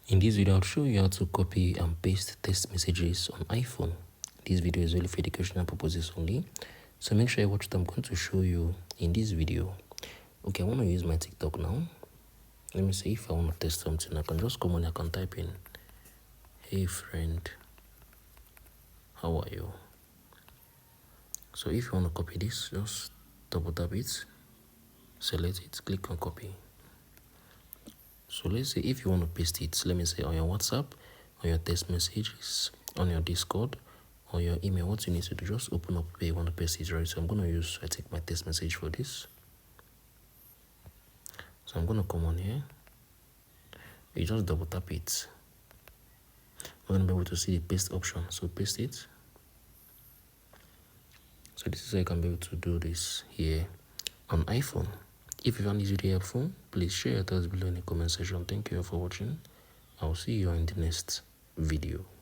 In this video, I'll show you how to copy and paste text messages on iPhone. This video is only for educational purposes only, so make sure you watch what I'm going to show you in this video. Okay, I want to use my TikTok now. Let me see if I want to test something. I can just come on, I can type in, "Hey friend, how are you?" So if you want to copy this, just double tap it, select it, click on copy. So let's say if you want to paste it, let me say on your WhatsApp, on your text messages, on your Discord, or your email, what you need to do, just open up where you want to paste it, right? So I'm going to use, I take my text message for this. So I'm going to come on here. You just double tap it. You're going to be able to see the paste option. So paste it. So this is how you can be able to do this here on iPhone. If you found this video helpful, please share your thoughts below in the comment section. Thank you for watching. I'll see you in the next video.